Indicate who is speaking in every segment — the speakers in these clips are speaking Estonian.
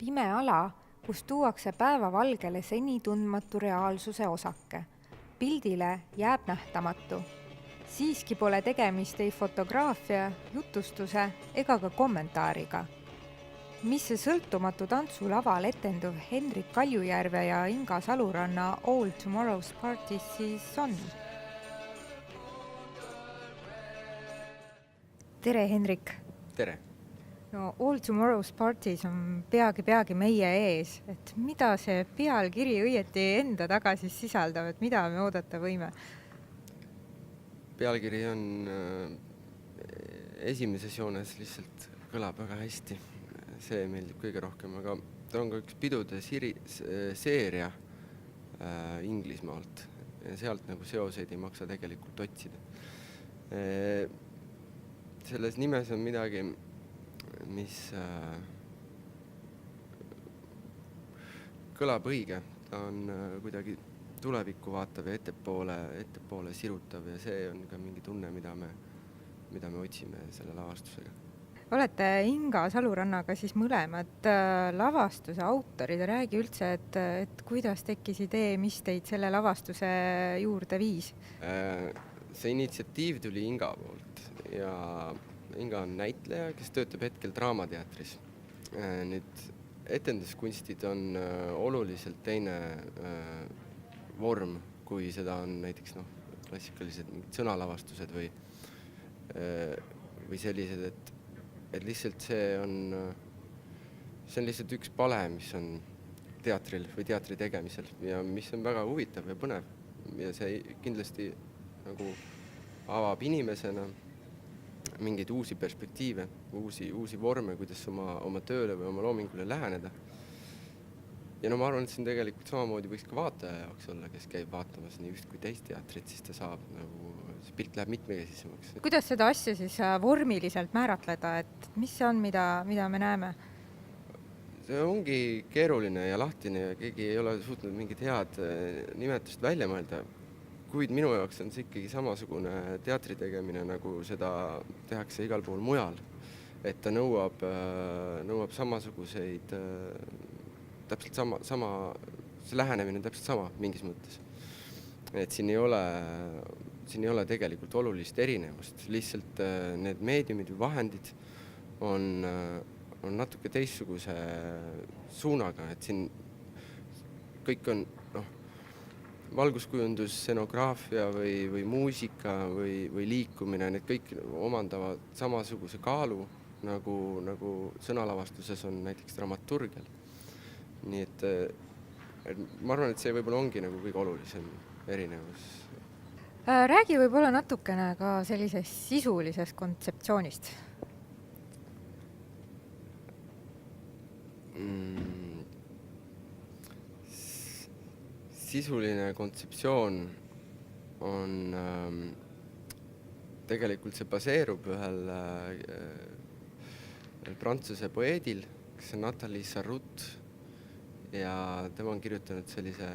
Speaker 1: pime ala, kus tuuakse päevavalgele seni tundmatu reaalsuse osake. Pildile jääb nähtamatu. Siiski pole tegemist ei fotograafia, jutustuse ega ka kommentaariga. Mis see sõltumatu tantsulaval etenduv Hendrik Kaljujärve ja Inga Saluranna All Tomorrow's Parties siis on? Tere, Hendrik!
Speaker 2: Tere!
Speaker 1: No, All Tomorrow's Parties on peagi meie ees. Et mida see pealkiri õieti enda taga siis sisaldab, et mida me oodata võime?
Speaker 2: Pealkiri on esimeses joones lihtsalt kõlab väga hästi. See meeldib kõige rohkem, aga ta on ka üks pidude seeria Inglismaalt. Ja sealt nagu seoseid ei maksa tegelikult otsida. Selles nimes on midagi, mis kõlab õige. Ta on kuidagi tulevikku vaatav ja ettepoole sirutav ja see on ka mingi tunne, mida me otsime selle lavastusega.
Speaker 1: Olete Inga Salurannaga siis mõlemad lavastuse autorid. Räägi üldse, et kuidas tekkis idee, mis teid selle lavastuse juurde viis?
Speaker 2: See initsiatiiv tuli Inga poolt ja Inga on näitleja, kes töötab hetkel Draamateatris. Nüüd etenduskunstid on oluliselt teine vorm, kui seda on näiteks klassikalised sõnalavastused või sellised, et lihtsalt see on lihtsalt üks pale, mis on teatril või teatri tegemisel ja mis on väga huvitav ja põnev ja see kindlasti nagu avab inimesena mingeid uusi perspektiive, uusi vorme, kuidas oma tööle või oma loomingule läheneda. Ja ma arvan, et see tegelikult samamoodi võiks ka vaataja jaoks olla, kes käib vaatamas nii just kui teist teatrit, siis ta saab see pilt läheb mitmekesisemaks.
Speaker 1: Kuidas seda asja siis vormiliselt määratleda, et mis see on, mida me näeme?
Speaker 2: See ongi keeruline ja lahtine ja keegi ei ole suutnud mingit head nimetust välja mõelda. Kuid minu jaoks on see ikkagi samasugune teatri tegemine, nagu seda tehakse igal pool mujal. Et ta nõuab samasuguseid, täpselt sama, see lähenemine on täpselt sama mingis mõttes. Et siin ei ole tegelikult olulist erinevust. Lihtsalt need meediumid või vahendid on natuke teistsuguse suunaga, et siin kõik on valguskujundus, scenograafia või muusika või liikumine, need kõik omandavad samasuguse kaalu, nagu sõnalavastuses on näiteks dramaturgial. Nii et ma arvan, et see võib-olla ongi nagu kõige olulisem erinevus.
Speaker 1: Räägi võib-olla natukene ka sellisest sisulisest kontseptsioonist.
Speaker 2: Sisuline kontseptsioon on tegelikult see baseerub ühel prantsuse poeedil, kes on Nathalie Sarraute ja tema on kirjutanud sellise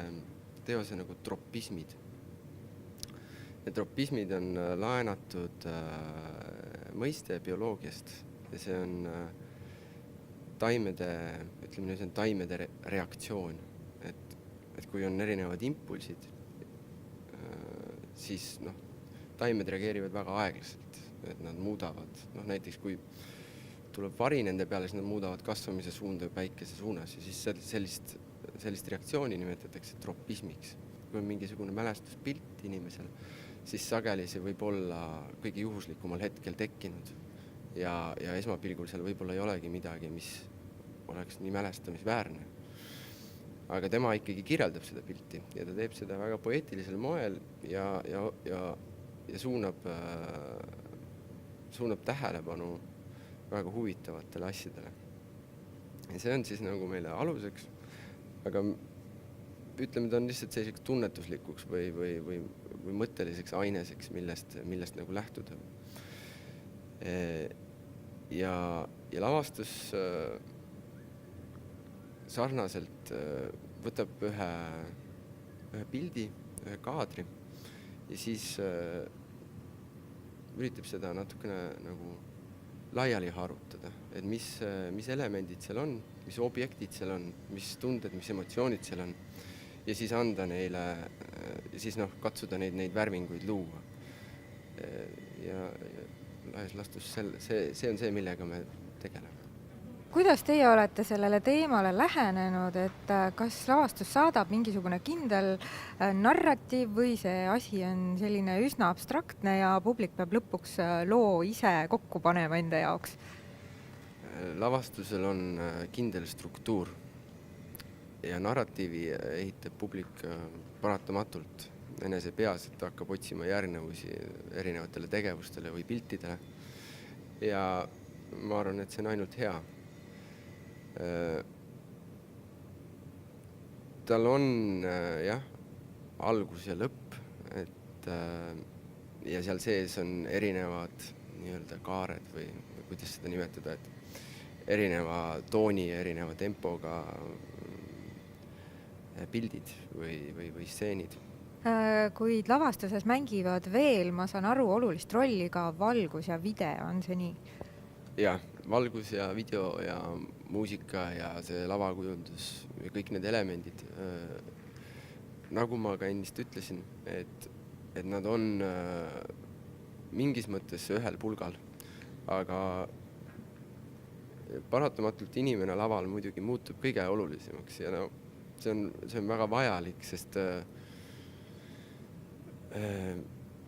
Speaker 2: teose nagu tropismid. Ja tropismid on laenatud mõiste bioloogiast ja see on taimede reaktsioon. Et kui on erinevad impulsid, siis taimed reageerivad väga aeglaselt, et nad muudavad. Näiteks kui tuleb vari nende peale, siis nad muudavad kasvamise suunda päikese suunas ja siis sellist reaktsiooni nimetatakse tropismiks. Kui on mingisugune mälestuspilt inimesel, siis sageli see võib olla kõige juhuslikumal hetkel tekkinud ja esmapilgul seal võib-olla ei olegi midagi, mis oleks nii mälestamisväärne. Aga tema ikkagi kirjeldab seda pilti ja ta teeb seda väga poeetilisel moel ja suunab tähelepanu väga huvitavatele asjadele. Ja see on siis nagu meile aluseks, aga ütleme, ta on lihtsalt selliseks tunnetuslikuks või mõtteliseks aineseks, millest nagu lähtuda. Ja lavastus sarnaselt võtab ühe pildi, ühe kaadri ja siis üritab seda natukene nagu laiali harutada, et mis elemendid seal on, mis objektid seal on, mis tunded, mis emotsioonid seal on ja siis anda neile, siis katsuda neid värvinguid luua. Ja laias laastus see on see, millega me tegeleme.
Speaker 1: Kuidas teie olete sellele teemale lähenenud, et kas lavastus saadab mingisugune kindel narratiiv või see asi on selline üsna abstraktne ja publik peab lõpuks loo ise kokku panema enda jaoks?
Speaker 2: Lavastusel on kindel struktuur ja narratiivi ehitab publik paratamatult enese peas, et hakkab otsima järgnevusi erinevatele tegevustele või piltidele. Ja ma arvan, et see on ainult hea. Tal on jah, algus ja lõpp, ja seal sees on erinevad nii-öelda kaared või kuidas seda nimetada, et erineva tooni ja erineva tempoga pildid või stseenid.
Speaker 1: Kuid lavastuses mängivad veel, ma saan aru, olulist rolli ka valgus ja video, on see nii?
Speaker 2: Jah, valgus ja video ja muusika ja see lavakujundus ja kõik need elemendid. Nagu ma ka ennist ütlesin, et nad on mingis mõttes ühel pulgal, aga paratamatult inimene laval muidugi muutub kõige olulisemaks ja see on väga vajalik, sest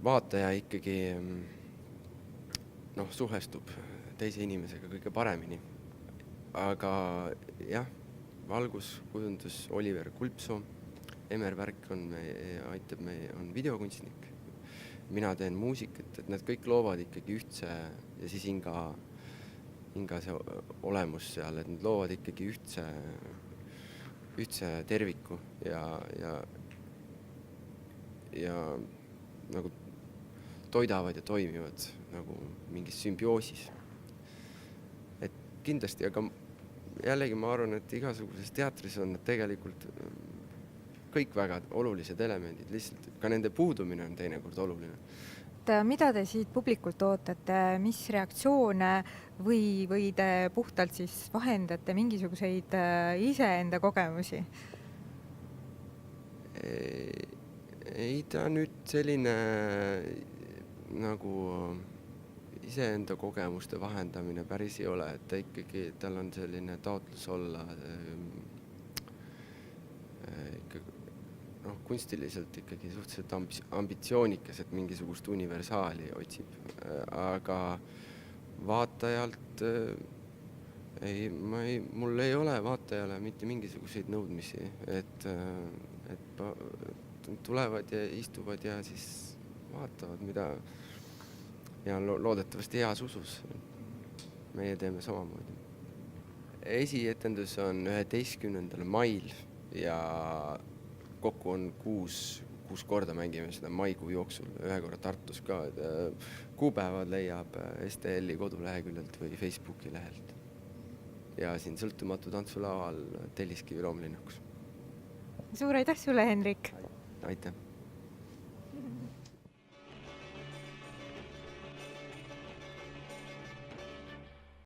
Speaker 2: vaataja ikkagi suhestub teise inimesega kõige paremini. Aga jah, valguskujundus Oliver Kulpsoo, Emer Värk on videokunstnik, mina teen muusikat, et nad kõik loovad ikkagi ühtse ja siis Inga see olemus seal, et nad loovad ikkagi ühtse terviku ja nagu toidavad ja toimivad nagu mingis sümbioosis. Et kindlasti, aga jällegi ma arvan, et igasuguses teatris on tegelikult kõik väga olulised elemendid, lihtsalt ka nende puudumine on teinekord oluline.
Speaker 1: Mida te siit publikult ootate, mis reaktsioone või te puhtalt siis vahendate mingisuguseid iseenda kogemusi?
Speaker 2: Ei ta nüüd selline nagu iseenda kogemuste vahendamine päris ei ole, et ta ikkagi, tal on selline taotlus olla kunstiliselt ikkagi suhteliselt ambitsioonikas, et mingisugust universaali otsib, aga vaatajalt mul ei ole vaatajale mitte mingisuguseid nõudmisi, et tulevad ja istuvad ja siis vaatavad, mida ja loodetavasti heas usus. Meie teeme samamoodi. Esietendus on 11. mail ja kokku on 6 korda mängime seda maikuu jooksul, 1 korra Tartus ka. Kuupäevad leiab STL-i koduleheküljelt või Facebooki lehelt. Ja siin Sõltumatu tantsulaval Telliskivi loomelinnakus.
Speaker 1: Suur aitäh sulle, Henrik!
Speaker 2: Aitäh!